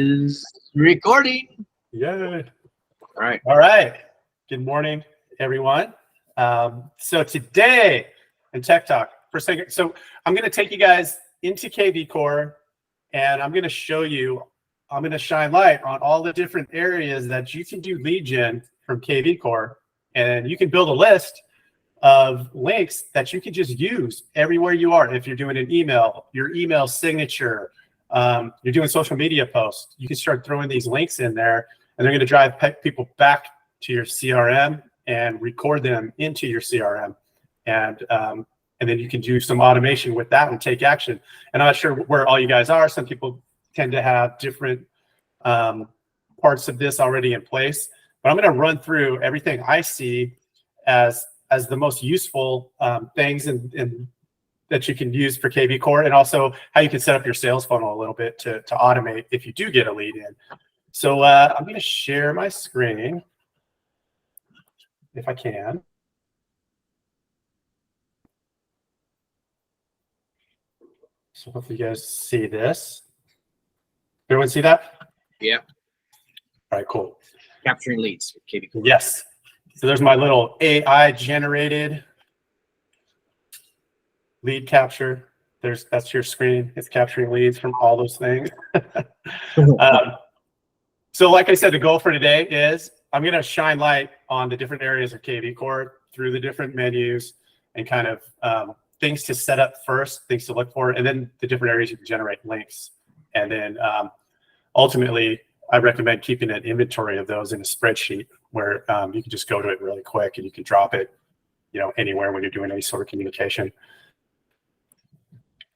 Is recording. Yay. All right. All right. Good morning, everyone. So today in Tech Talk, for a second, so I'm going to take you guys into KV Core, and I'm going to show you, I'm going to shine light on all the different areas that you can do lead gen from KV Core, and you can build a list of links that you can just use everywhere you are. If you're doing an email, your email signature, you're doing social media posts, you can start throwing these links in there, and they're going to drive people back to your CRM and record them into your CRM. And then you can do some automation with that and take action. And I'm not sure where all you guys are. Some people tend to have different parts of this already in place, but I'm going to run through everything I see as the most useful things and that you can use for KV Core, and also how you can set up your sales funnel a little bit to automate if you do get a lead in. So I'm going to share my screen if I can. So hopefully you guys see this. Everyone see that? Yeah. All right, cool. Capturing leads with KV Core. Yes. So there's my little AI generated lead capture. That's your screen. It's capturing leads from all those things. So like I said, the goal for today is I'm going to shine light on the different areas of KV Core through the different menus and kind of things to set up first, things to look for, and then the different areas you can generate links. And then ultimately, I recommend keeping an inventory of those in a spreadsheet where you can just go to it really quick and you can drop it, anywhere when you're doing any sort of communication.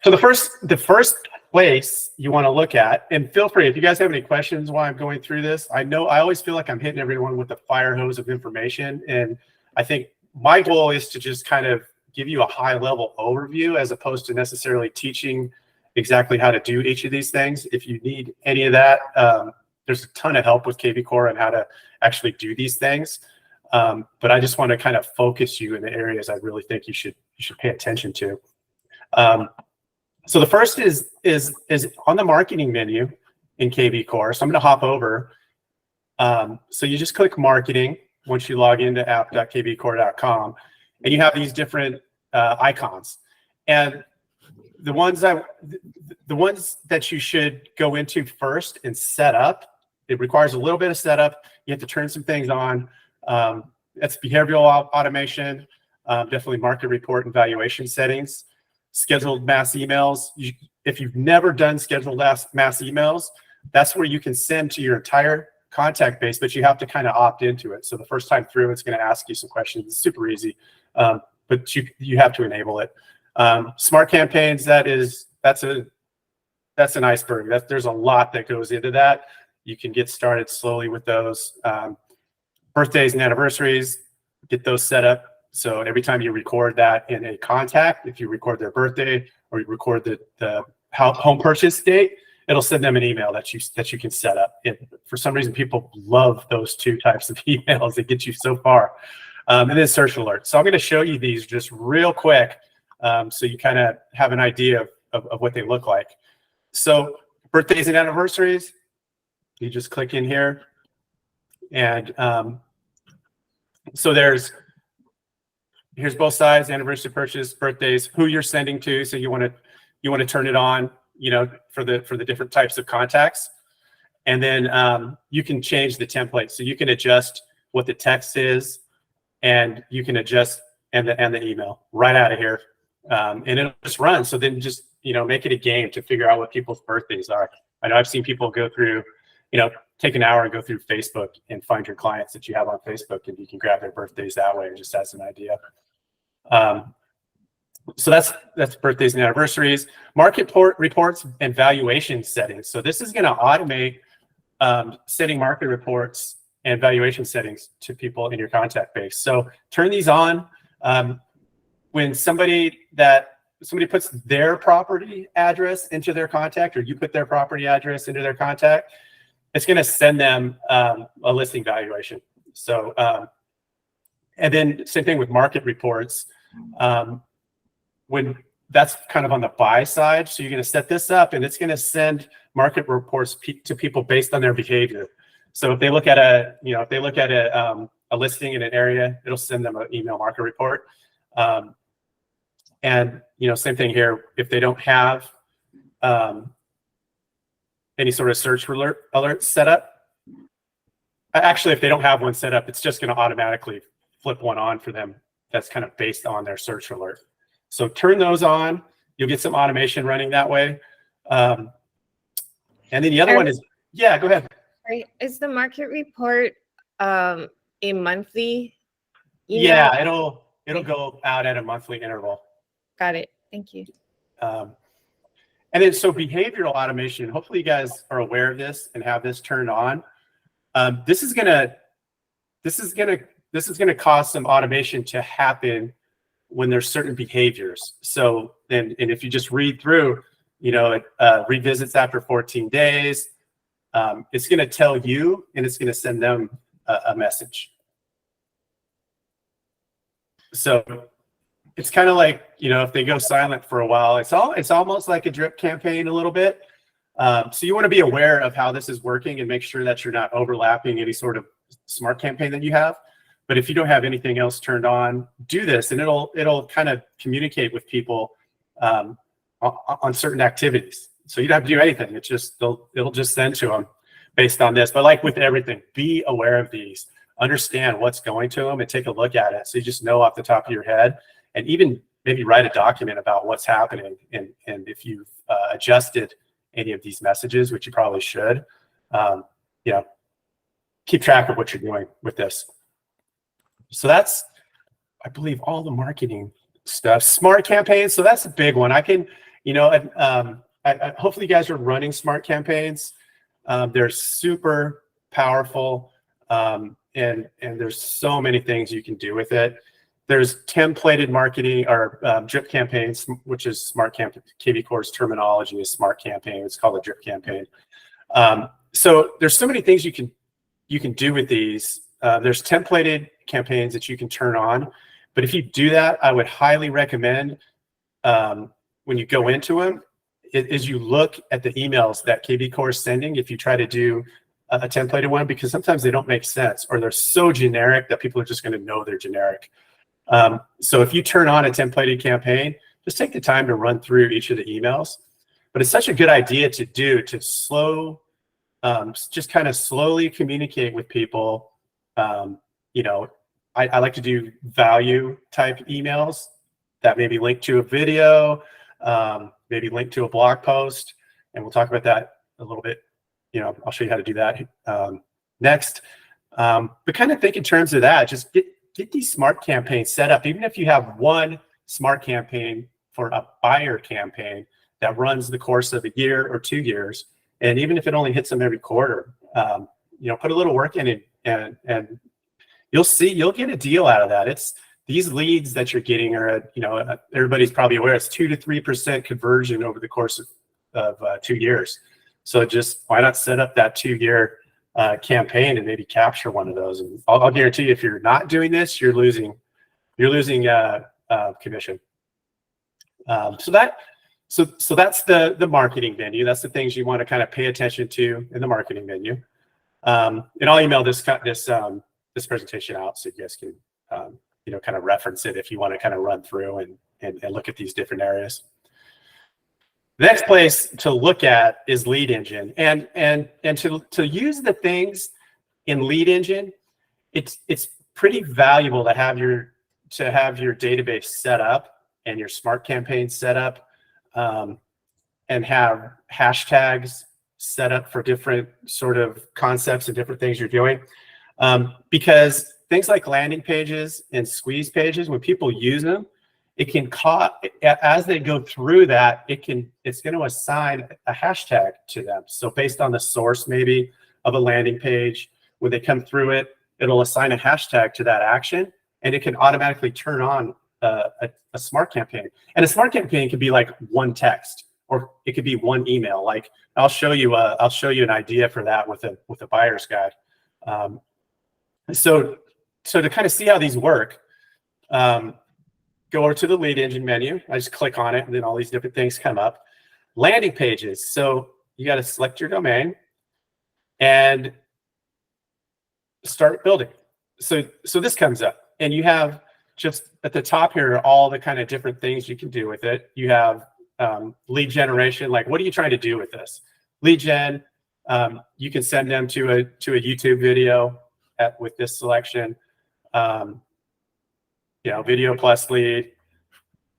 So the first place you want to look at, and feel free if you guys have any questions while I'm going through this. I know I always feel like I'm hitting everyone with a fire hose of information, and I think my goal is to just kind of give you a high level overview as opposed to necessarily teaching exactly how to do each of these things. If you need any of that, there's a ton of help with KV Core on how to actually do these things. But I just want to kind of focus you in the areas I really think you should pay attention to. So the first is on the marketing menu in KV Core. So I'm going to hop over. So you just click marketing once you log into app.kvcore.com, and you have these different icons. And the ones that you should go into first and set up, it requires a little bit of setup. You have to turn some things on. That's behavioral automation, definitely market report and valuation settings. Scheduled mass emails. If you've never done scheduled mass emails, that's where you can send to your entire contact base, but you have to kind of opt into it. So the first time through, it's going to ask you some questions. It's super easy, but you have to enable it. Smart campaigns, that's an iceberg. There's a lot that goes into that. You can get started slowly with those. Birthdays and anniversaries, get those set up. So every time you record that in a contact, if you record their birthday or you record the home purchase date, it'll send them an email that you can set up. For some reason, people love those two types of emails. It gets you so far. And then search alerts. So I'm going to show you these just real quick so you kind of have an idea of what they look like. So birthdays and anniversaries, you just click in here. And so here's both sides: anniversary purchase, birthdays, who you're sending to. So you want to turn it on, for the different types of contacts. And then you can change the template. So you can adjust what the text is, and you can adjust and the email right out of here. And it'll just run. So then just, make it a game to figure out what people's birthdays are. I know I've seen people go through, take an hour and go through Facebook and find your clients that you have on Facebook, and you can grab their birthdays that way, just as an idea. So that's birthdays and anniversaries. Market reports and valuation settings. So this is going to automate setting market reports and valuation settings to people in your contact base. So turn these on. When somebody puts their property address into their contact, or you put their property address into their contact, it's going to send them a listing valuation. So, and then same thing with market reports. When that's kind of on the buy side. So you're going to set this up, and it's going to send market reports to people based on their behavior. So if they look at a listing in an area, it'll send them an email market report. And same thing here. If they don't have any sort of search alert set up, actually, if they don't have one set up, it's just going to automatically flip one on for them. That's kind of based on their search alert. So turn those on. You'll get some automation running that way. And then the other one is, yeah, go ahead. Right. Is the market report a monthly email? Yeah, it'll go out at a monthly interval. Got it. Thank you. And then so behavioral automation, hopefully you guys are aware of this and have this turned on. This is gonna cause some automation to happen when there's certain behaviors. So and if you just read through, revisits after 14 days, it's going to tell you, and it's going to send them a message. So it's kind of like, if they go silent for a while, it's almost like a drip campaign a little bit. So you want to be aware of how this is working and make sure that you're not overlapping any sort of smart campaign that you have. But if you don't have anything else turned on, do this, and it'll kind of communicate with people on certain activities. So you don't have to do anything. It'll just send to them based on this. But like with everything, be aware of these, understand what's going to them, and take a look at it so you just know off the top of your head, and even maybe write a document about what's happening and if you've adjusted any of these messages, which you probably should. Keep track of what you're doing with this. So that's, I believe, all the marketing stuff. Smart campaigns. So that's a big one. I can, hopefully you guys are running smart campaigns. They're super powerful. And there's so many things you can do with it. There's templated marketing or drip campaigns, which is smart campaign. KV Core's terminology is smart campaign. It's called a drip campaign. So there's so many things you can do with these. There's templated campaigns that you can turn on, but if you do that, I would highly recommend when you go into them, is you look at the emails that KV Core is sending if you try to do a templated one, because sometimes they don't make sense or they're so generic that people are just going to know they're generic. So if you turn on a templated campaign, just take the time to run through each of the emails. But it's such a good idea to do to just kind of slowly communicate with people. I like to do value type emails that maybe link to a video, maybe link to a blog post, and we'll talk about that a little bit. I'll show you how to do that next. But kind of think in terms of that, just get these smart campaigns set up. Even if you have one smart campaign for a buyer campaign that runs the course of a year or 2 years, and even if it only hits them every quarter, put a little work in it, and you'll get a deal out of that. It's these leads that you're getting are, everybody's probably aware it's 2 to 3% conversion over the course of 2 years. So just why not set up that 2-year campaign and maybe capture one of those? And I'll guarantee you, if you're not doing this, you're losing commission. So that's the marketing menu. That's the things you want to kind of pay attention to in the marketing menu. And I'll email this presentation out so you guys can kind of reference it if you want to kind of run through and look at these different areas. The next place to look at is Lead Engine, and to use the things in Lead Engine, it's pretty valuable to have your database set up and your smart campaign set up, and have hashtags set up for different sort of concepts and different things you're doing, because things like landing pages and squeeze pages, when people use them, it can as they go through that, it's going to assign a hashtag to them. So based on the source maybe of a landing page, when they come through it, it'll assign a hashtag to that action, and it can automatically turn on a smart campaign. And a smart campaign could be like one text, or it could be one email. Like I'll show you an idea for that with a buyer's guide. So to kind of see how these work, go over to the lead engine menu. I just click on it, and then all these different things come up. Landing pages. So you got to select your domain and start building. So this comes up, and you have just at the top here all the kind of different things you can do with it. You have lead generation. Like, what are you trying to do with this? Lead gen. You can send them to a YouTube video with this selection. Video plus lead.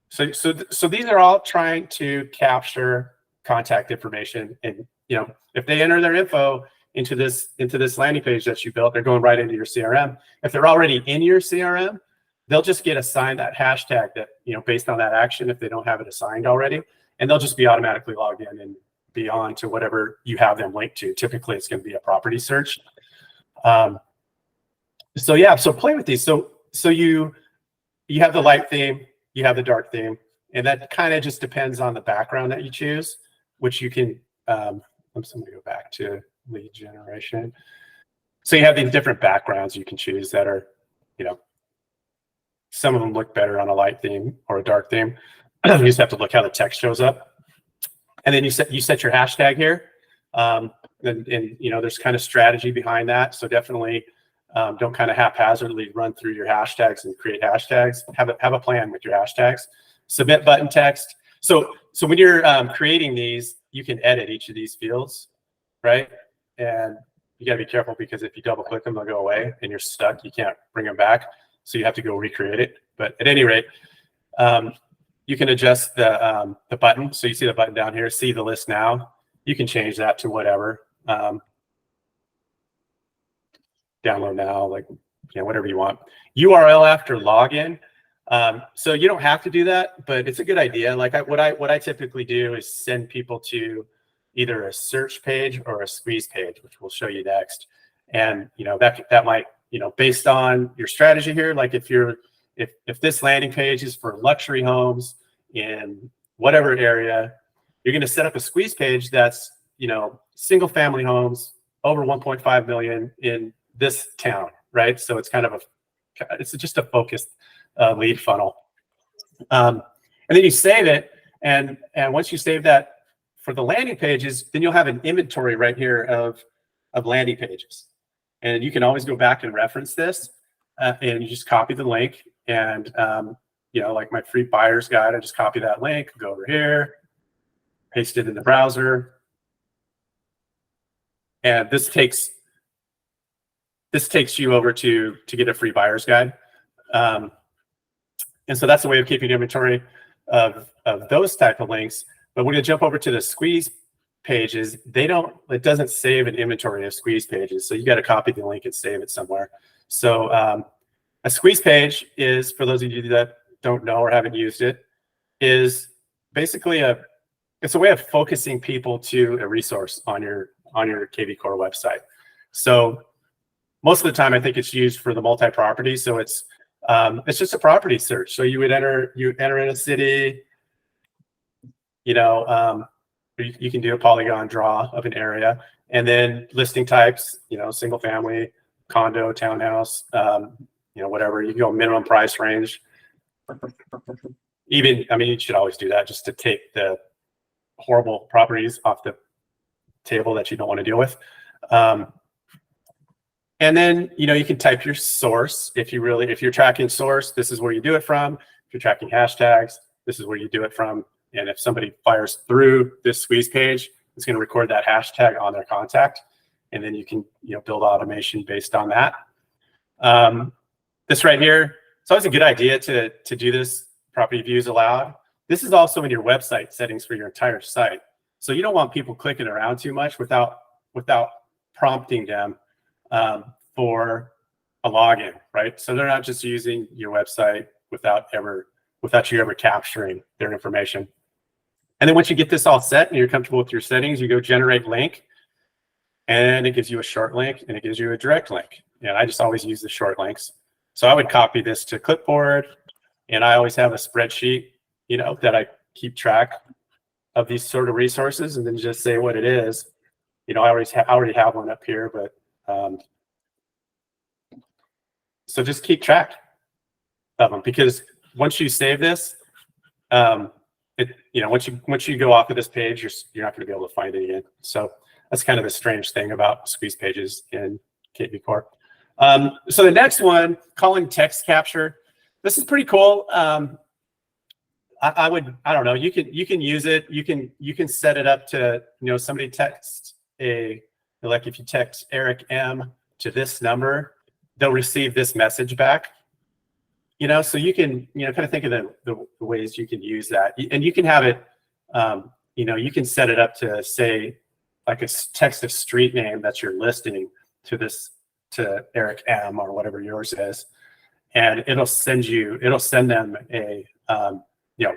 So these are all trying to capture contact information, and if they enter their info into this landing page that you built, they're going right into your CRM. If they're already in your CRM, they'll just get assigned that hashtag that based on that action if they don't have it assigned already, and they'll just be automatically logged in and be on to whatever you have them linked to. Typically, it's going to be a property search. So play with these. So you have the light theme, you have the dark theme, and that kind of just depends on the background that you choose, which you can, I'm just going to go back to lead generation. So you have these different backgrounds you can choose that are, some of them look better on a light theme or a dark theme. You just have to look how the text shows up. And then you set your hashtag here. And there's kind of strategy behind that. So definitely don't kind of haphazardly run through your hashtags and create hashtags. Have a plan with your hashtags. Submit button text. So when you're creating these, you can edit each of these fields, right? And you got to be careful, because if you double click them, they'll go away and you're stuck. You can't bring them back. So you have to go recreate it. But at any rate, you can adjust the button. So you see the button down here, see the list now. You can change that to whatever. Download now, like whatever you want. URL after login. So you don't have to do that, but it's a good idea. Like what I typically do is send people to either a search page or a squeeze page, which we'll show you next. And that might, based on your strategy here, like if this landing page is for luxury homes in whatever area, you're going to set up a squeeze page that's single family homes over 1.5 million in this town, right? So it's kind of it's just a focused lead funnel. And then you save it, and once you save that for the landing pages, then you'll have an inventory right here of landing pages, and you can always go back and reference this, and you just copy the link, and like my free buyer's guide, I just copy that link, go over here, paste it in the browser, and this takes you over to get a free buyer's guide. And so that's a way of keeping inventory of those type of links. But when you jump over to the squeeze pages, it doesn't save an inventory of squeeze pages. So you got to copy the link and save it somewhere. So a squeeze page is, for those of you that don't know or haven't used it, is basically it's a way of focusing people to a resource on your KV Core website. So most of the time, I think it's used for the multi-property. So it's just a property search. So you enter in a city, you can do a polygon draw of an area, and then listing types, single family, condo, townhouse, whatever. You can go minimum price range. You should always do that just to take the horrible properties off the table that you don't want to deal with. And then, you can type your source. If you're tracking source, this is where you do it from. If you're tracking hashtags, this is where you do it from. And if somebody fires through this squeeze page, it's going to record that hashtag on their contact. And then you can, build automation based on that. This right here, it's always a good idea to do this property views allowed. This is also in your website settings for your entire site. So you don't want people clicking around too much without prompting them for a login, right? So they're not just using your website without you ever capturing their information. And then once you get this all set and you're comfortable with your settings, you go generate link, and it gives you a short link and it gives you a direct link. And I just always use the short links. So I would copy this to clipboard, and I always have a spreadsheet, that I keep track of these sort of resources, and then just say what it is. I already have one up here, but so just keep track of them, because once you save this, once you go off of this page, you're not going to be able to find it again. So that's kind of the strange thing about squeeze pages in KB Core. So the next one, calling text capture. This is pretty cool. I don't know. You can use it. You can set it up to, somebody texts like if you text Eric M to this number, they'll receive this message back. So you can, kind of think of the ways you can use that. And you can have it, you can set it up to say like a text of street name that's your listing to Eric M or whatever yours is. And it'll send them a,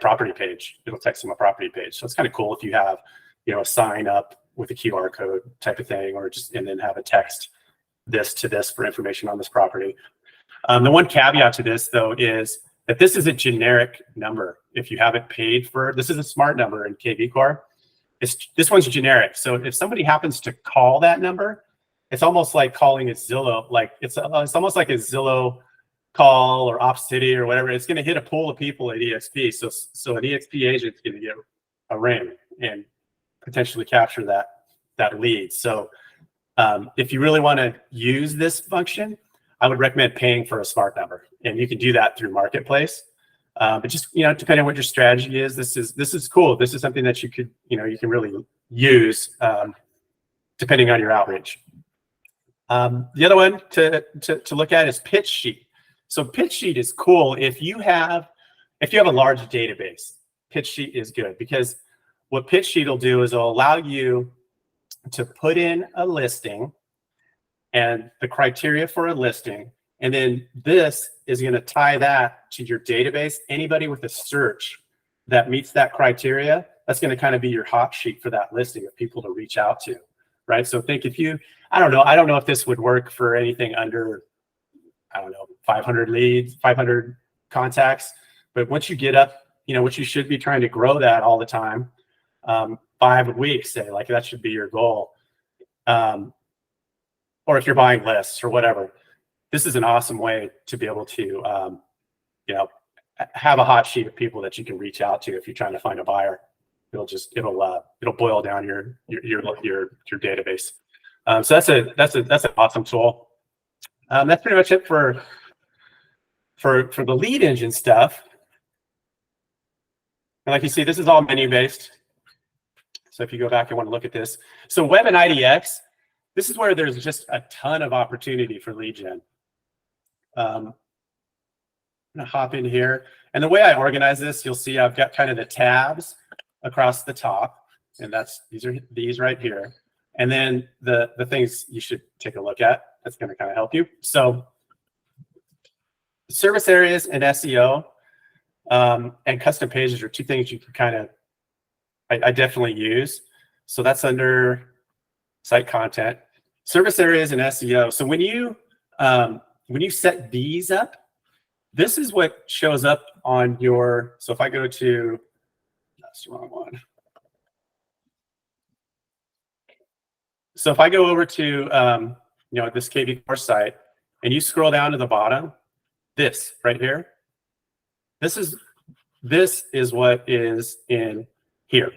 property page. It'll text them a property page. So it's kind of cool if you have, a sign up with a QR code type of thing, or and then have a text this to this for information on this property. The one caveat to this, though, is that this is a generic number. If you haven't paid for, this is a smart number in KB Core. This one's generic. So if somebody happens to call that number, it's almost like calling a Zillow. Like it's almost like a Zillow call or Opcity or whatever. It's going to hit a pool of people at EXP. So an EXP agent's going to get a ring and potentially capture that lead. So if you really want to use this function, I would recommend paying for a smart number, and you can do that through Marketplace. But just depending on what your strategy is, this is cool. This is something that you could you can really use depending on your outreach. The other one to look at is pitch sheet. So pitch sheet is cool if you have a large database. Pitch sheet is good because what pitch sheet will do is it'll allow you to put in a listing and the criteria for a listing, and then this is going to tie that to your database. Anybody with a search that meets that criteria, that's going to kind of be your hot sheet for that listing of people to reach out to, right? So think if you, I don't know if this would work for anything under, 500 leads, 500 contacts, but once you get up, what you should be trying to grow that all the time, 5 a week, say, like that should be your goal. Or if you're buying lists or whatever, this is an awesome way to be able to, have a hot sheet of people that you can reach out to if you're trying to find a buyer. It'll boil down your database. So that's an awesome tool. That's pretty much it for the lead engine stuff. And like you see, this is all menu based. So if you go back and want to look at this, so web and IDX. This is where there's just a ton of opportunity for lead gen. I'm gonna hop in here. And the way I organize this, you'll see I've got kind of the tabs across the top, and these are these right here. And then the things you should take a look at, that's gonna kind of help you. So service areas and SEO and custom pages are two things you can kind of, I definitely use. So that's under site content. Service areas and SEO. So when you set these up, this is what shows up on your. So if I go to, that's the wrong one. So if I go over to this KB Core site and you scroll down to the bottom, this right here, this is what is in here.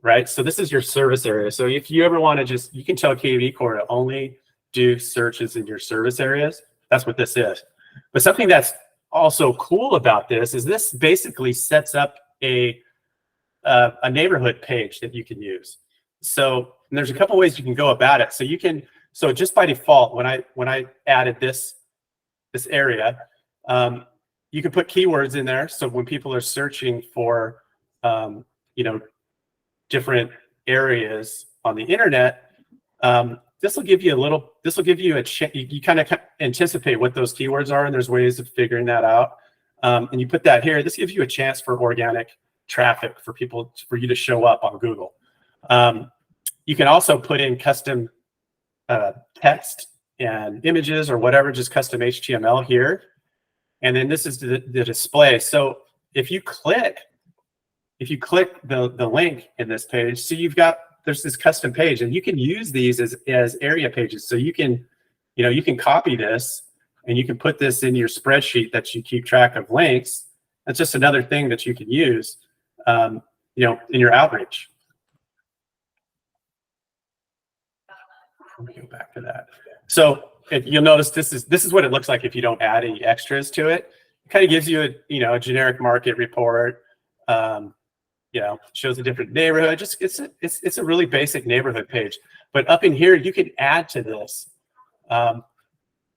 Right, so this is your service area. So if you ever want to you can tell KB Core to only do searches in your service areas. That's what this is. But something that's also cool about this is this basically sets up a neighborhood page that you can use. So there's a couple ways you can go about it. So just by default, when I added this area, you can put keywords in there. So when people are searching for different areas on the internet, this will give you a chance. You kind of anticipate what those keywords are, and there's ways of figuring that out. And you put that here. This gives you a chance for organic traffic for you to show up on Google. You can also put in custom text and images or whatever, just custom HTML here. And then this is the display. So if you click the link in this page, so there's this custom page, and you can use these as area pages. So you can copy this and you can put this in your spreadsheet that you keep track of links, That's just another thing that you can use, in your outreach. Let me go back to that. So you'll notice this is what it looks like if you don't add any extras to it. It kind of gives you a generic market report. Shows a different neighborhood. Just it's a really basic neighborhood page. But up in here, you can add to this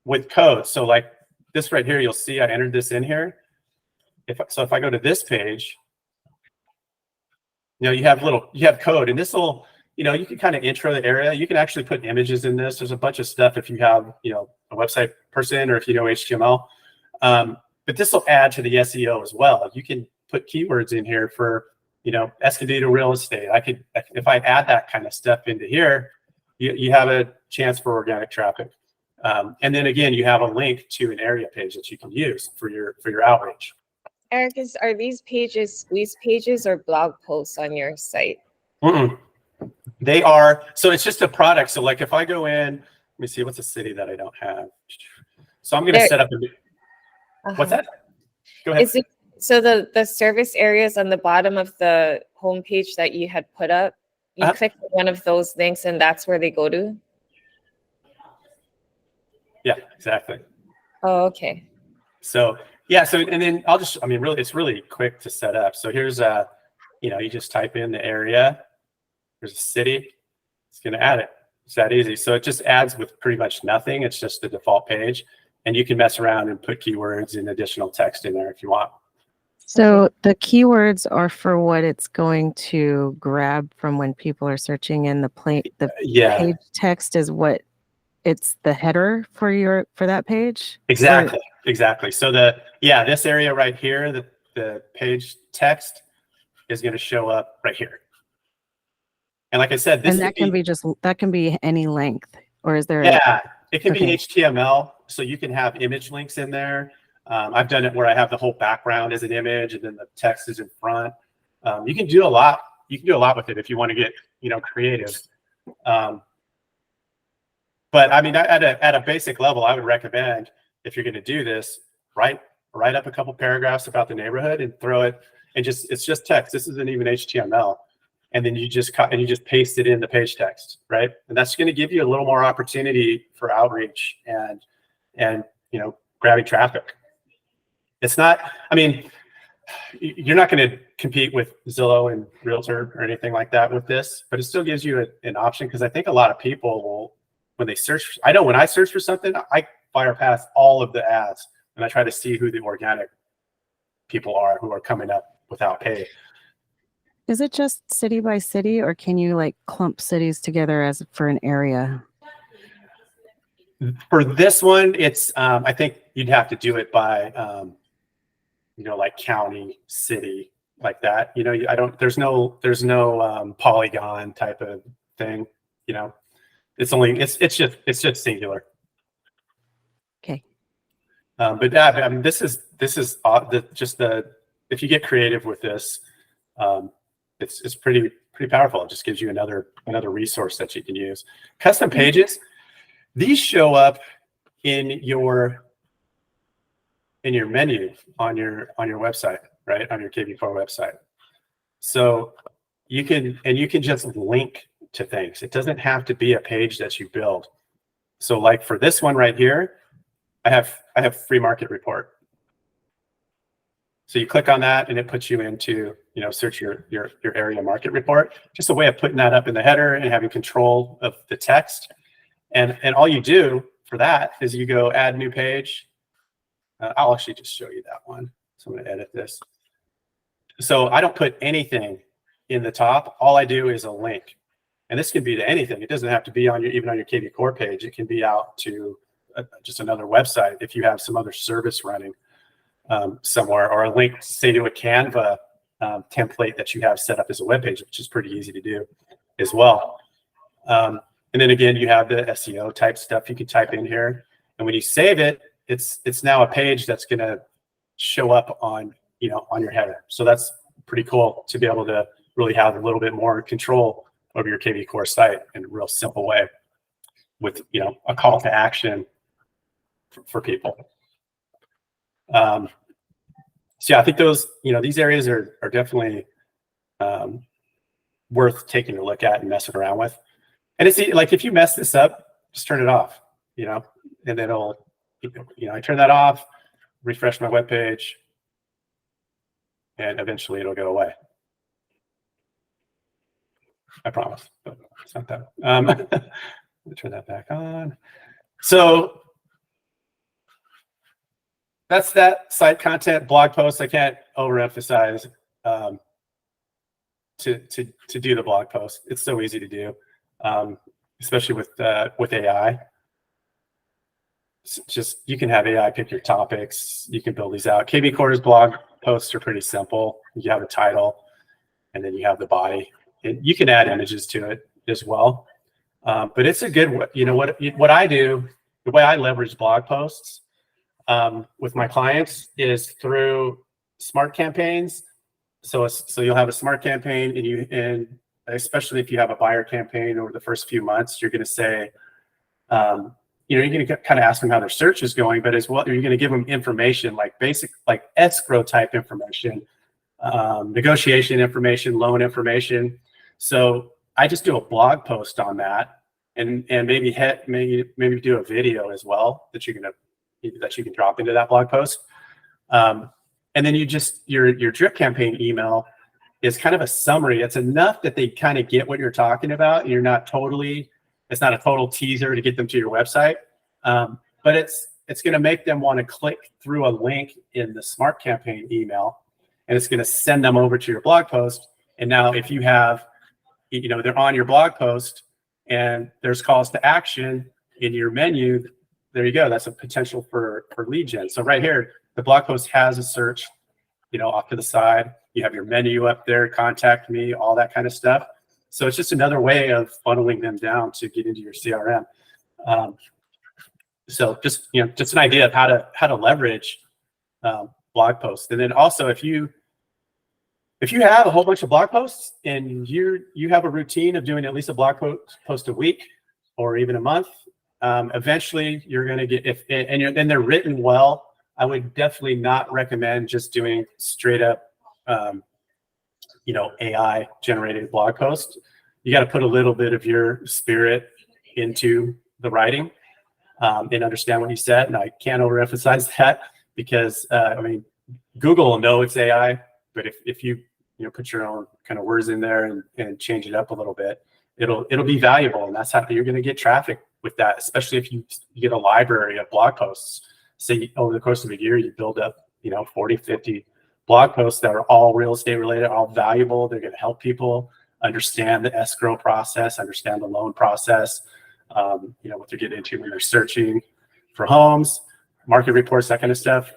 with code. So like this right here, you'll see I entered this in here. If I go to this page, you have code, and this will, you can kind of intro the area. You can actually put images in this. There's a bunch of stuff if you have, a website person or if you know HTML. But this will add to the SEO as well. You can put keywords in here for, Escondido real estate. If I add that kind of stuff into here, you have a chance for organic traffic. And then again, you have a link to an area page that you can use for your outreach. Eric, are these pages squeeze pages or blog posts on your site? They are. So it's just a product. So like if I go in, let me see, what's a city that I don't have? So I'm going to set up what's that? Go ahead. So the service areas on the bottom of the homepage that you had put up, you click one of those links and that's where they go to? Yeah, exactly. Oh, okay. So and then really, it's really quick to set up. So here's you just type in the area. There's a city. It's going to add it. It's that easy. So it just adds with pretty much nothing. It's just the default page, and you can mess around and put keywords and additional text in there if you want. So the keywords are for what it's going to grab from when people are searching, and the page text is what it's the header for that page. Exactly. So this area right here, the page text is going to show up right here. And like I said, that can be any length, or is there? Yeah, it can be HTML, so you can have image links in there. I've done it where I have the whole background as an image, and then the text is in front. You can do a lot. You can do a lot with it if you want to get creative. But I mean, at a basic level, I would recommend, if you're going to do this, write up a couple paragraphs about the neighborhood and throw it, and it's just text. This isn't even HTML. And then you just paste it in the page text, right? And that's going to give you a little more opportunity for outreach and grabbing traffic. It's not, I mean, you're not going to compete with Zillow and Realtor or anything like that with this, but it still gives you an option, because I think a lot of people will, when they search, I know when I search for something, I fire past all of the ads and I try to see who the organic people are who are coming up without pay. Is it just city by city, or can you like clump cities together as for an area? For this one, it's I think you'd have to do it by like county, city, like that. There's no polygon type of thing. It's just singular. Okay. But yeah, I mean, this is if you get creative with this, it's pretty powerful. It just gives you another resource that you can use. Custom pages, these show up in your menu on your website, right? On your KB4 website. So you can just link to things. It doesn't have to be a page that you build. So like for this one right here, I have free market report. So you click on that and it puts you into, search your area market report. Just a way of putting that up in the header and having control of the text. And all you do for that is you go add new page. I'll actually just show you that one. So I'm going to edit this. So I don't put anything in the top. All I do is a link. And this can be to anything. It doesn't have to be even on your KB Core page. It can be out to just another website if you have some other service running somewhere, or a link, say, to a Canva template that you have set up as a web page, which is pretty easy to do as well. And then again, you have the SEO type stuff you can type in here. And when you save it, it's now a page that's going to show up on your header. So that's pretty cool to be able to really have a little bit more control over your KB Core site in a real simple way, with a call to action for people. So yeah, I think those, these areas are definitely worth taking a look at and messing around with. And it's like, if you mess this up, just turn it off, and then it'll, I turn that off, refresh my web page, and eventually it'll go away. I promise, but it's not that. Let me turn that back on. So that's that site content, blog posts. I can't overemphasize to do the blog post. It's so easy to do, especially with AI. It's just, you can have AI pick your topics. You can build these out. KB Core's blog posts are pretty simple. You have a title, and then you have the body. And you can add images to it as well. But it's a good, what I do, the way I leverage blog posts with my clients is through smart campaigns. So you'll have a smart campaign, and especially if you have a buyer campaign over the first few months, you're going to say, you're going to kind of ask them how their search is going, but as well, you're going to give them information like basic, like escrow type information, negotiation information, loan information. So I just do a blog post on that, and maybe do a video as well that you can drop into that blog post. And then your drip campaign email is kind of a summary. It's enough that they kind of get what you're talking about. You're not it's not a total teaser to get them to your website, but it's going to make them want to click through a link in the smart campaign email, and it's going to send them over to your blog post. And now if you have, they're on your blog post and there's calls to action in your menu, there you go. That's a potential for lead gen. So right here, the blog post has a search, off to the side. You have your menu up there, contact me, all that kind of stuff. So it's just another way of funneling them down to get into your CRM. So just an idea of how to leverage blog posts. And then also, if you have a whole bunch of blog posts and you have a routine of doing at least a blog post a week or even a month, eventually you're going to get, and they're written well, I would definitely not recommend just doing straight up, AI generated blog posts. You got to put a little bit of your spirit into the writing and understand what you said. And I can't overemphasize that because, Google will know it's AI, but if you put your own kind of words in there and change it up a little bit, it'll be valuable. And that's how you're going to get traffic with that, especially if you get a library of blog posts. Say over the course of a year, you build up, 40, 50 blog posts that are all real estate related, all valuable. They're going to help people understand the escrow process, understand the loan process, what they're getting into when they're searching for homes, market reports, that kind of stuff.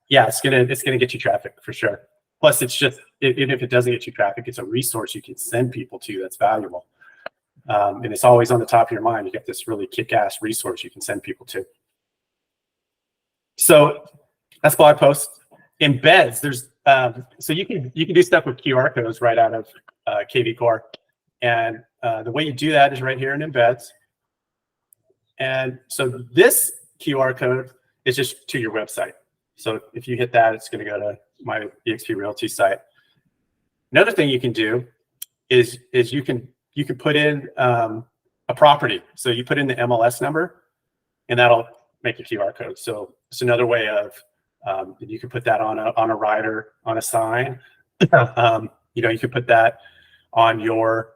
It's gonna get you traffic for sure. Plus, it's just, even if it doesn't get you traffic, it's a resource you can send people to that's valuable. And it's always on the top of your mind. You get this really kick-ass resource you can send people to. So that's blog posts. Embeds, there's so you can do stuff with QR codes right out of KB Core. And the way you do that is right here in embeds. And so this QR code is just to your website. So if you hit that, it's going to go to my eXp Realty site. Another thing you can do is you can put in a property. So you put in the MLS number, and that'll make a QR code. So it's another way of you can put that on a rider, on a sign. You can put that on your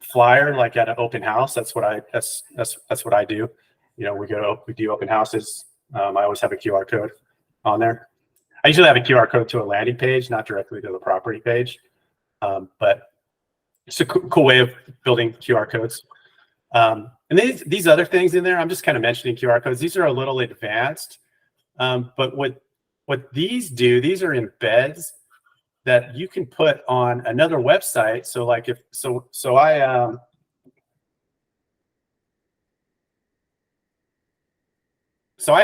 flyer, like at an open house. That's what I do. We do open houses. I always have a QR code on there. I usually have a QR code to a landing page, not directly to the property page. But it's a cool way of building QR codes. And these other things in there, I'm just kind of mentioning QR codes. These are a little advanced. But what these do, these are embeds that you can put on another website. So like So I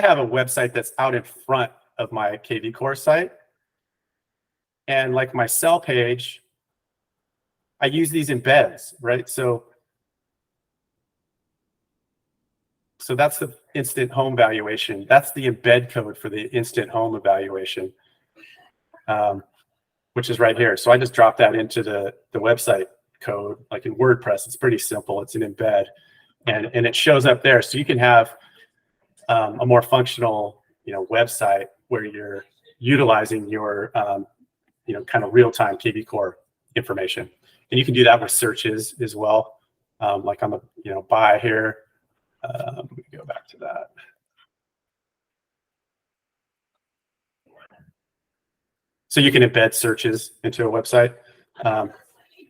have a website that's out in front of my KB Core site. And like my sell page, I use these embeds, right? So So that's the instant home valuation. That's the embed code for the instant home evaluation, which is right here. So I just dropped that into the website code, like in WordPress. It's pretty simple. It's an embed, and it shows up there. So you can have a more functional, website where you're utilizing your, kind of real-time KV Core information. And you can do that with searches as well. Like on the, buy here. Let me go back to that. So you can embed searches into a website. I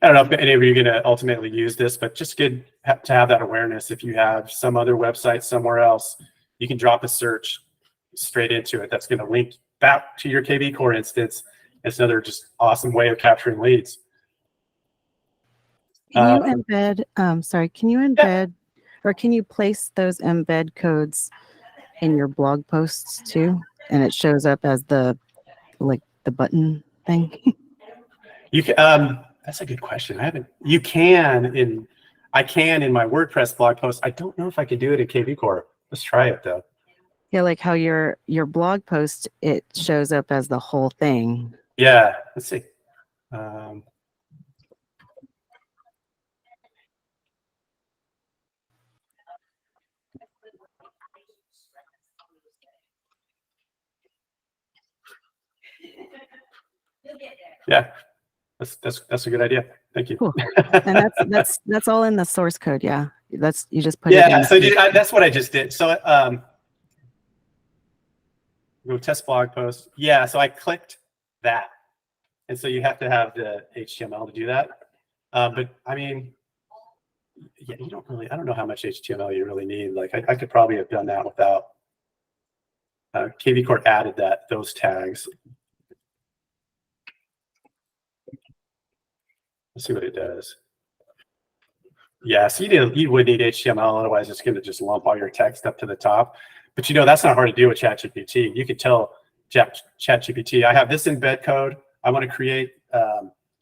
don't know if any of you are going to ultimately use this, but just good to have that awareness. If you have some other website somewhere else, you can drop a search straight into it. That's going to link back to your KV Core instance. It's another just awesome way of capturing leads. Can you embed, can you embed or can you place those embed codes in your blog posts too? And it shows up as the button thing? You can, that's a good question. I can in my WordPress blog post. I don't know if I can do it in KV Core. Let's try it though. Yeah, like how your blog post, it shows up as the whole thing. Yeah, let's see. Yeah, that's a good idea. Thank you. Cool. And that's all in the source code. Yeah, you just put it in. Yeah, so that's what I just did. So go test blog post. Yeah, so I clicked that, and so you have to have the HTML to do that. But I mean, yeah, you don't really. I don't know how much HTML you really need. Like I could probably have done that without. KV Core added those tags. Let's see what it does. Yeah, so you would need HTML, otherwise it's going to just lump all your text up to the top. But that's not hard to do with ChatGPT. You could tell ChatGPT, I have this embed code. I want to create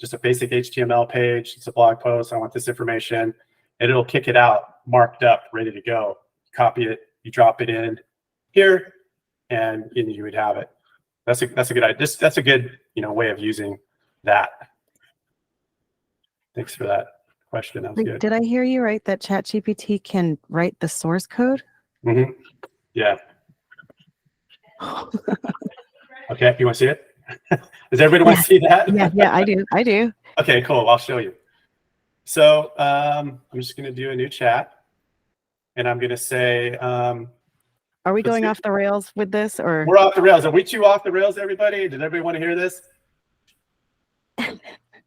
just a basic HTML page. It's a blog post. I want this information, and it'll kick it out, marked up, ready to go. Copy it, you drop it in here, and you would have it. That's a good idea. That's a good way of using that. Thanks for that question. That was good. Did I hear you right that ChatGPT can write the source code? Mm-hmm. Yeah. Okay, you want to see it? Does everybody want to see that? Yeah, I do. Okay, cool. I'll show you. So I'm just going to do a new chat, and I'm going to say. Are we going off the rails with this, or we're off the rails? Are we too off the rails, everybody? Did everybody want to hear this?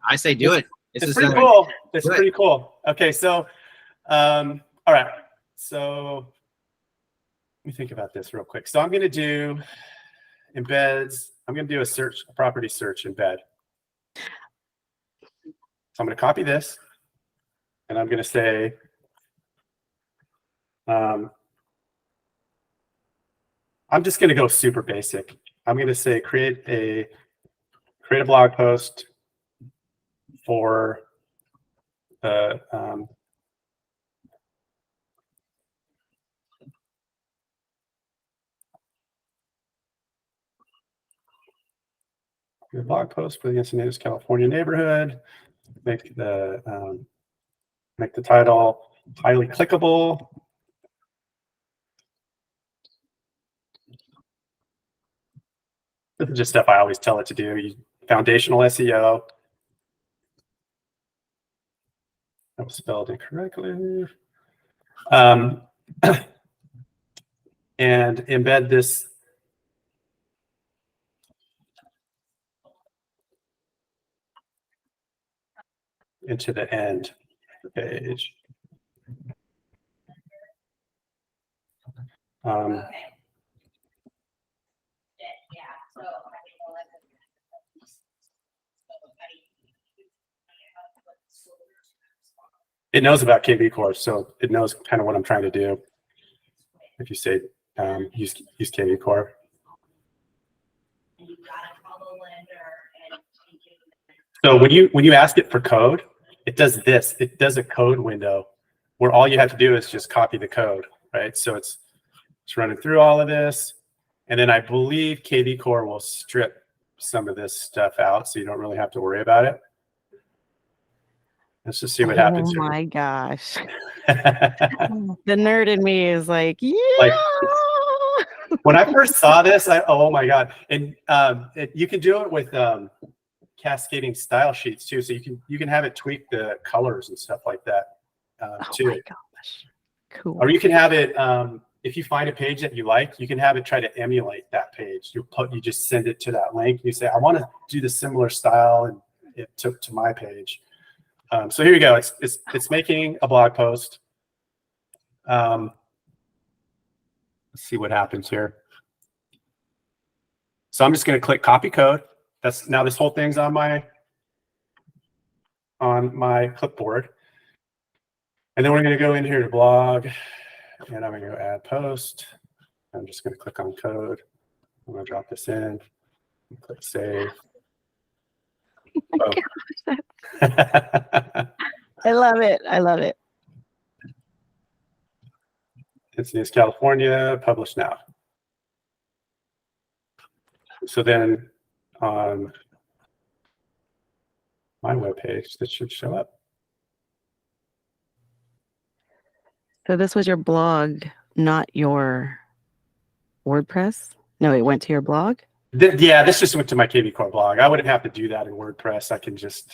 I say do it. It's pretty cool. It's pretty cool. Okay, so, all right. So let me think about this real quick. So I'm going to do embeds. I'm going to do a property search embed. So I'm going to copy this, and I'm going to say, I'm just going to go super basic. I'm going to say create a blog post for the blog post for the Encinitas, California neighborhood. Make the title highly clickable. This is just stuff I always tell it to do. Foundational SEO. That was spelled incorrectly. And embed this into the end of the page. It knows about KV Core, so it knows kind of what I'm trying to do. If you say use KV Core. So when you ask it for code, it does this. It does a code window where all you have to do is just copy the code. right? So it's running through all of this. And then I believe KV Core will strip some of this stuff out, so you don't really have to worry about it. Let's just see what happens here. Oh my gosh. The nerd in me is like, yeah. Like, when I first saw this, oh my God. And you can do it with cascading style sheets too. So you can have it tweak the colors and stuff like that too. Oh my gosh. Cool. Or you can have it, if you find a page that you like, you can have it try to emulate that page. You just send it to that link. You say, I want to do the similar style and to my page. So here you go. It's making a blog post. Let's see what happens here. So I'm just going to click copy code. Now this whole thing's on my clipboard. And then we're going to go in here to blog, and I'm going to go add post. I'm just going to click on code. I'm going to drop this in. Click save. Oh. I love it. I love it. Encinitas, California, publish now. So then on my webpage, this should show up. So this was your blog, not your WordPress? No, it went to your blog? Yeah, this just went to my KV Core blog. I wouldn't have to do that in WordPress. I can just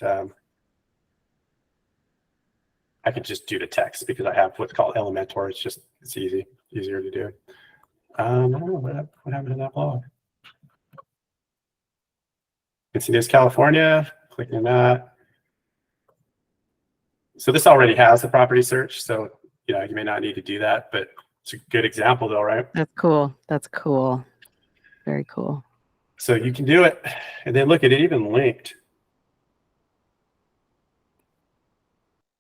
do the text because I have what's called Elementor. It's easier to do. I don't know what happened to that blog. Encinitas, California, clicking that. So this already has the property search, so you may not need to do that, but it's a good example though, right? That's cool. That's cool. Very cool. So you can do it, and then look, it even linked.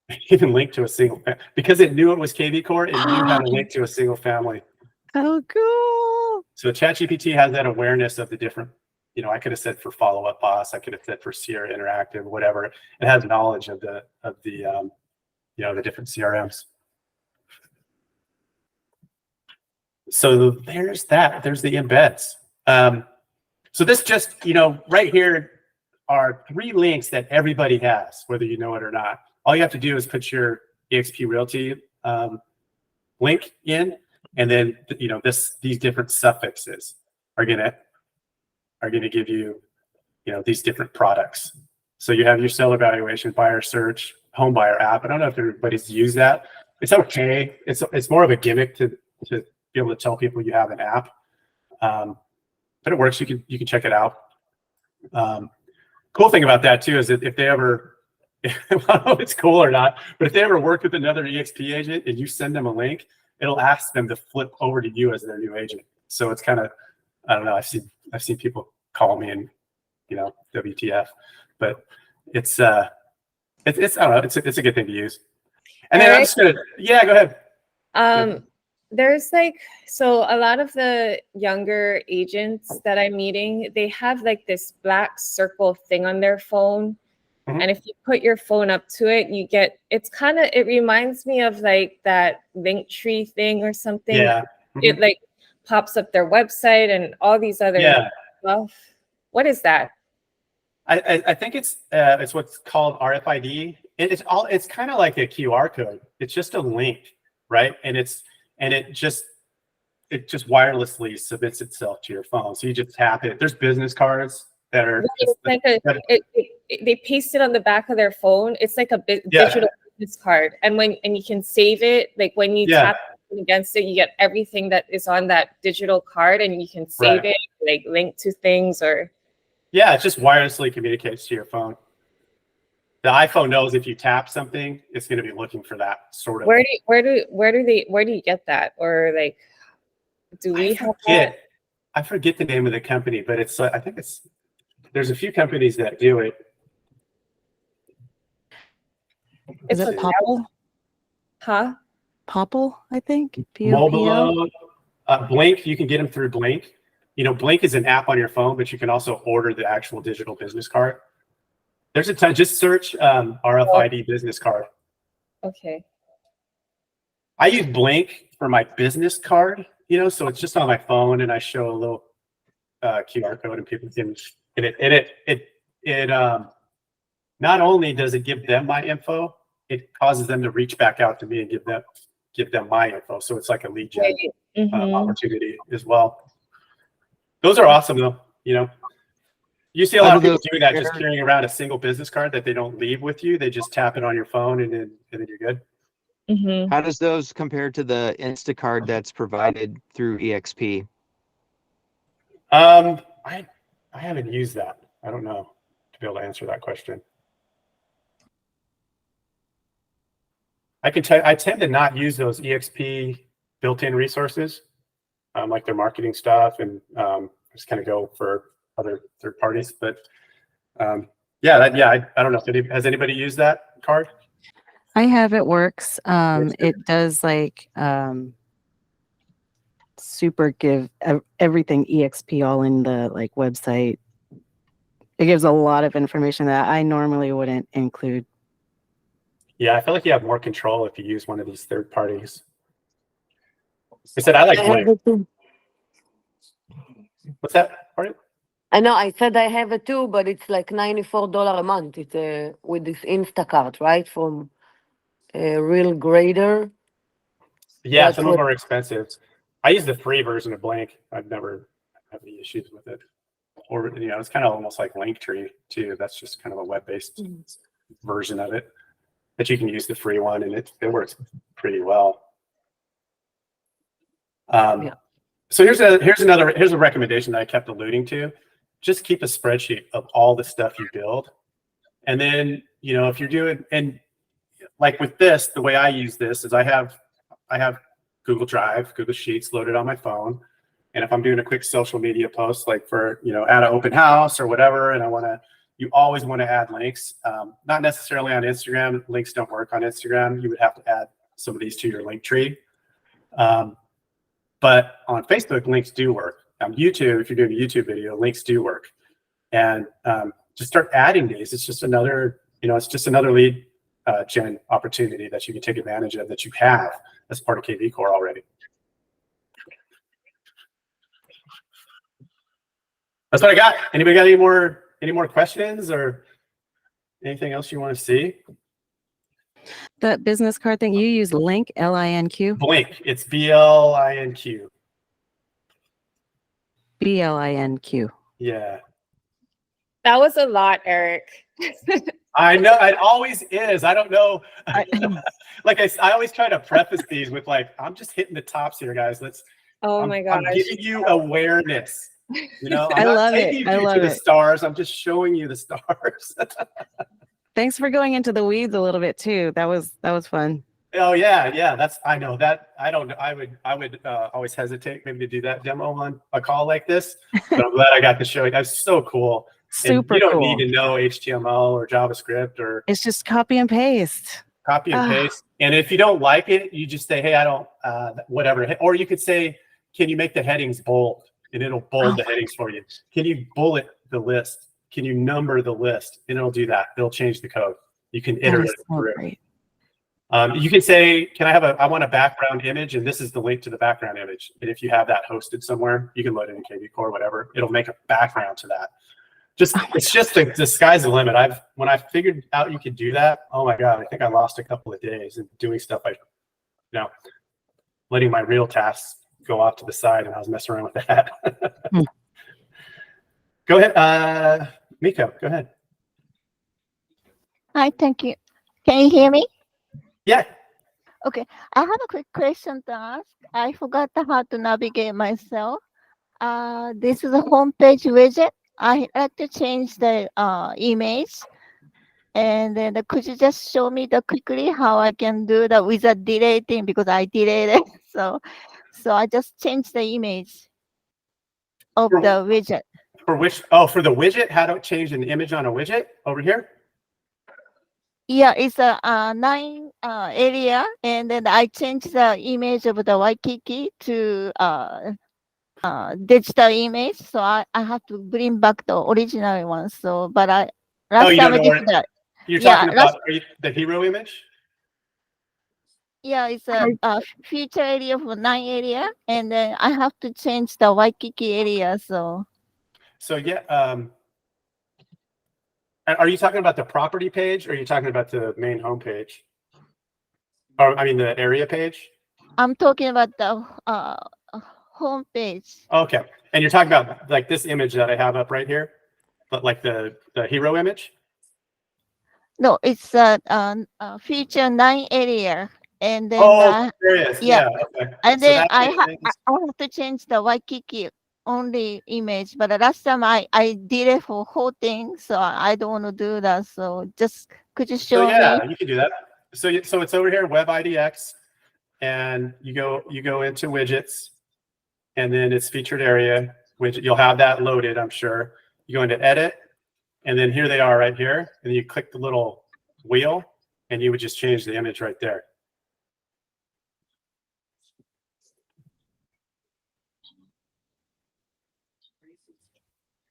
It even linked to a single family because it knew it was KV Core. It knew how to link to a single family. Oh, cool. So ChatGPT has that awareness of the different. I could have said for Follow Up Boss. I could have said for Sierra Interactive, whatever. It has knowledge of the different CRMs. So there's that. There's the embeds. So this just, right here are 3 links that everybody has, whether you know it or not. All you have to do is put your eXp Realty link in, and then these different suffixes are gonna give you these different products. So you have your seller evaluation, buyer search, home buyer app. I don't know if everybody's used that. It's okay. It's more of a gimmick to be able to tell people you have an app, but it works. You can check it out. Cool thing about that too is that if they ever, I don't know if it's cool or not, but if they ever work with another EXP agent and you send them a link, it'll ask them to flip over to you as their new agent. So it's kind of, I don't know. I've seen people call me and WTF, but it's I don't know. It's a good thing to use. And then I'm just gonna, go ahead. There's so a lot of the younger agents that I'm meeting, they have this black circle thing on their phone. Mm-hmm. And if you put your phone up to it, you get, it reminds me of that Linktree thing or something. Yeah. Mm-hmm. It pops up their website and all these other stuff. What is that? I think it's what's called RFID. It's kind of like a QR code. It's just a link, right? And it just wirelessly submits itself to your phone. So you just tap it. There's business cards that are they paste it on the back of their phone. It's like a digital business card, and you can save it. When you tap against it, you get everything that is on that digital card, and you can save it, link to things or. Yeah, it just wirelessly communicates to your phone. The iPhone knows if you tap something, it's going to be looking for that sort of. Where do you get that, or do we have that? I forget the name of the company, but I think there's a few companies that do it. Is it Popple? Huh? Popple, I think. Mobile, Blink. You can get them through Blink. Blink is an app on your phone, but you can also order the actual digital business card. There's a ton. Just search RFID business card. Okay. I use Blink for my business card, so it's just on my phone and I show a little QR code and people can, and it not only does it give them my info, it causes them to reach back out to me and give them my info. So it's like a lead gen opportunity as well. Those are awesome though. You see a lot of people doing that, just carrying around a single business card that they don't leave with you. They just tap it on your phone and then you're good. How does those compare to the Instacard that's provided through EXP? I haven't used that. I don't know to be able to answer that question. I tend to not use those EXP built-in resources, like their marketing stuff, and just kind of go for other third parties. But I don't know. Has anybody used that card? I have. It works. It does like super give everything EXP all in the like website. It gives a lot of information that I normally wouldn't include. Yeah, I feel like you have more control if you use one of these third parties. I said I like Blink. What's that? Pardon? I know. I said I have it too, but it's like $94 a month. It's with this Instacart, right? From a Real Grader. Yeah, some of them are expensive. I use the free version of Blink. I've never had any issues with it. Or it's kind of almost like Linktree too. That's just kind of a web-based version of it. But you can use the free one, and it works pretty well. So here's a recommendation that I kept alluding to. Just keep a spreadsheet of all the stuff you build, and then if you're doing, and like with this, the way I use this is I have Google Drive, Google Sheets loaded on my phone, and if I'm doing a quick social media post, like for at an open house or whatever, and you always want to add links. Not necessarily on Instagram. Links don't work on Instagram. You would have to add some of these to your link tree. But on Facebook, links do work. On YouTube, if you're doing a YouTube video, links do work. And just start adding these. It's just another, lead gen opportunity that you can take advantage of that you have as part of KV Core already. That's what I got. Anybody got any more questions or anything else you want to see? The business card thing, you use Link, L-I-N-Q? Blink. It's B-L-I-N-Q. B-L-I-N-Q. Yeah. That was a lot, Eric. I know. It always is. I don't know. Like I always try to preface these with like, I'm just hitting the tops here, guys. My gosh. I'm giving you awareness. I love it. I love the stars. I'm just showing you the stars. Thanks for going into the weeds a little bit too. That was fun. Oh yeah. I know that. I don't know. I would always hesitate maybe to do that demo on a call like this, but I'm glad I got to show you. That's so cool. Super and you don't cool. need to know HTML or JavaScript or. It's just copy and paste. Copy and paste. And if you don't like it, you just say, hey, I don't, whatever. Or you could say, can you make the headings bold? And it'll bold the headings for you. Can you bullet the list? Can you number the list? And it'll do that. It'll change the code. You can iterate it through. Great. You can say, I want a background image, and this is the link to the background image. And if you have that hosted somewhere, you can load it in KV Core, whatever. It'll make a background to that. It's just the sky's the limit. When I figured out you could do that, oh my God, I think I lost a couple of days in doing stuff letting my real tasks go off to the side, and I was messing around with that. Go ahead, Miko, go ahead. Hi, thank you. Can you hear me? Yeah. Okay, I have a quick question to ask. I forgot how to navigate myself. This is a homepage widget. I like to change the image, and then could you just show me quickly how I can do that without deleting, because I deleted it. So I just changed the image of the widget. For which? Oh, for the widget? How to change an image on a widget over here? Yeah, it's a 9 area, and then I changed the image of the Waikiki to digital image. So I have to bring back the original one. So, but last time I did that. You're talking about the hero image? Yeah, it's a feature area for 9 area, and then I have to change the Waikiki area. So yeah, are you talking about the property page, or are you talking about the main home page? Or I mean the area page? I'm talking about the home page. Okay, and you're talking about like this image that I have up right here, but like the hero image. No, it's a feature 9 area, and then there it is. yeah. Okay. And So then that's I it. have to change the Waikiki only image, but the last time I did it for whole thing, so I don't want to do that. So just could you show yeah, me? you can do that. So it's over here, Web IDX, and you go into widgets, and then it's featured area widget. You'll have that loaded, I'm sure. You go into edit, and then here they are right here, and then you click the little wheel, and you would just change the image right there.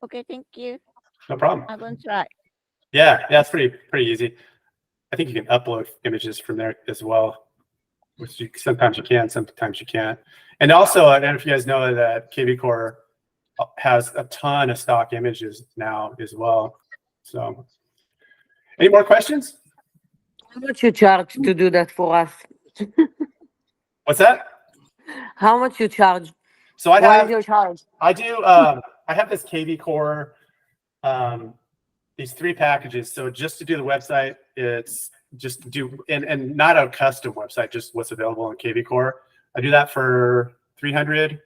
Okay, thank you. No problem. I'm gonna try. Yeah, that's pretty easy. I think you can upload images from there as well, which sometimes you can, sometimes you can't. And also, I don't know if you guys know that KV Core has a ton of stock images now as well. So, any more questions? How much you charge to do that for us? What's that? How much you charge? So I What is your charge? I do. I have this KV Core, these 3 packages. So just to do the website, it's just do and not a custom website, just what's available on KV Core. I do that for 300.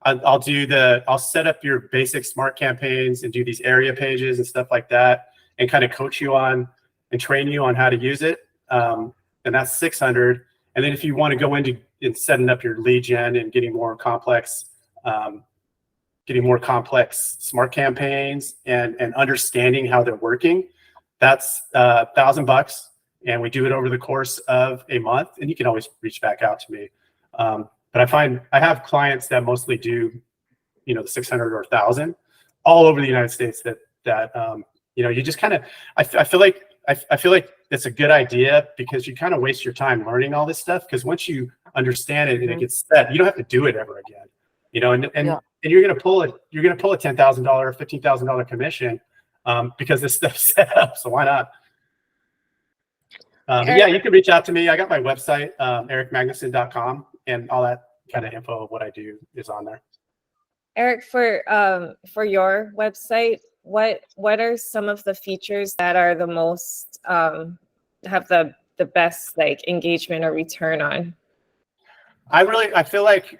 I'll set up your basic smart campaigns and do these area pages and stuff like that, and kind of coach you on and train you on how to use it. And that's 600. And then if you want to go into and setting up your lead gen and getting more complex smart campaigns and understanding how they're working, that's $1,000, and we do it over the course of a month. And you can always reach back out to me. But I find I have clients that mostly do, the 600 or 1,000 all over the United States. That you just kind of I feel like it's a good idea, because you kind of waste your time learning all this stuff, because once you understand it and it gets set, you don't have to do it ever again. And you're gonna pull a $10,000, $15,000 commission because this stuff's set up. So why not? Yeah, you can reach out to me. I got my website, erickmagnusun.com, and all that kind of info of what I do is on there. Eric, for your website, what are some of the features that are the most have the best like engagement or return on? I feel like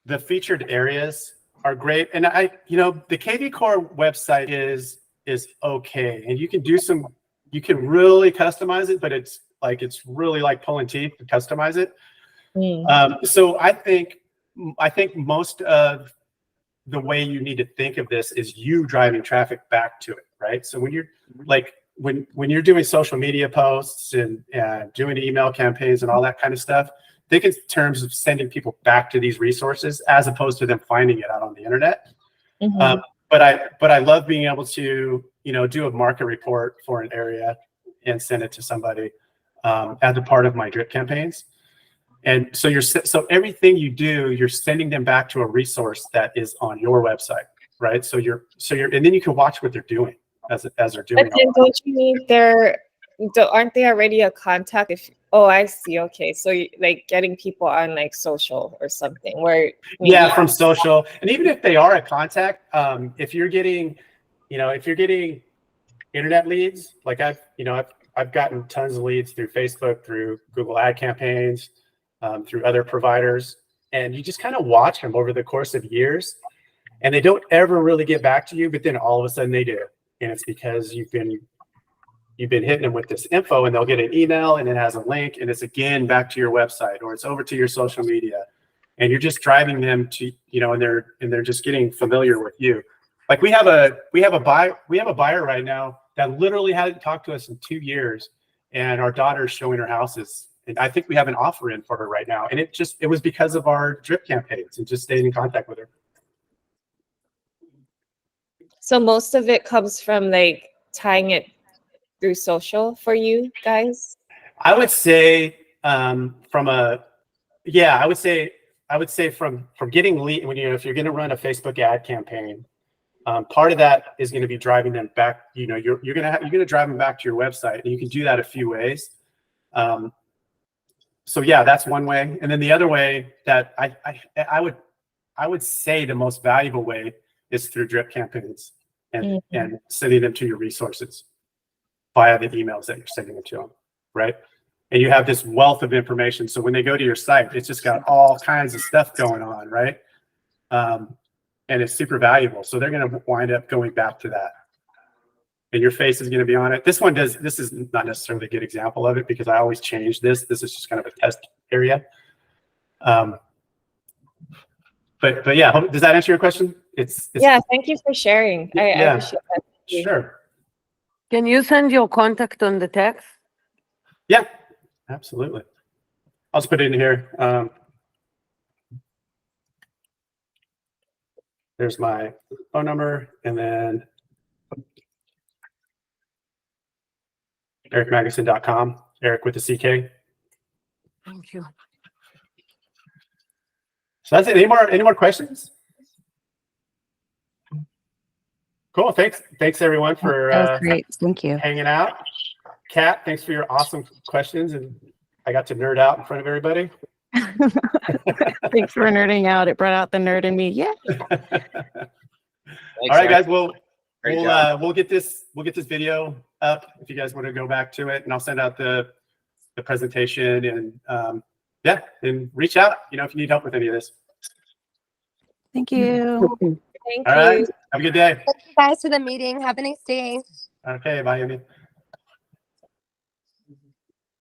the featured areas are great, and the KV Core website is okay, and you can really customize it, but it's really like pulling teeth to customize it. So I think most of the way you need to think of this is you driving traffic back to it, right? So when you're when you're doing social media posts and doing email campaigns and all that kind of stuff, think in terms of sending people back to these resources as opposed to them finding it out on the internet. But I love being able to do a market report for an area and send it to somebody as a part of my drip campaigns. And so everything you do, you're sending them back to a resource that is on your website, right? So you're and then you can watch what they're doing as they're doing. But then don't you need aren't they already a contact? I see. Okay, so like getting people on like social or something where from social, and even if they are a contact, if you're getting internet leads, like I've gotten tons of leads through Facebook, through Google ad campaigns, through other providers, and you just kind of watch them over the course of years, and they don't ever really get back to you, but then all of a sudden they do, and it's because you've been hitting them with this info, and they'll get an email and it has a link, and it's again back to your website, or it's over to your social media, and you're just driving them to and they're just getting familiar with you. Like we have a buyer right now that literally hadn't talked to us in 2 years, and our daughter's showing her houses, and I think we have an offer in for her right now, and it was because of our drip campaigns and just staying in contact with her. So most of it comes from like tying it through social for you guys? I would say from a, yeah, I would say from getting lead, when if you're going to run a Facebook ad campaign, part of that is going to be driving them back. You're going to drive them back to your website, and you can do that a few ways. So yeah, that's one way. And then the other way that I would say the most valuable way is through drip campaigns and sending them to your resources via the emails that you're sending them to them, right? And you have this wealth of information. So when they go to your site, it's just got all kinds of stuff going on, right? And it's super valuable. So they're going to wind up going back to that. And your face is going to be on it. This is not necessarily a good example of it because I always change this. This is just kind of a test area. But yeah, does that answer your question? Yeah, thank you for sharing. I appreciate that. Sure. Can you send your contact on the text? Yeah, absolutely. I'll just put it in here. There's my phone number, and then erickmagnusun.com, Erick with the CK. Thank you. So that's it. Any more questions? Cool. Thanks everyone for that was great. Thank you. hanging out. Kat, thanks for your awesome questions, and I got to nerd out in front of everybody. Thanks for nerding out. It brought out the nerd in me. Yeah. All right, guys. We'll get this video up if you guys want to go back to it, and I'll send out the presentation, and and reach out. If you need help with any of this. Thank you. Thank All you. right. Have a good day. Thank you guys for the meeting. Have a nice day. Okay. Bye, Amy.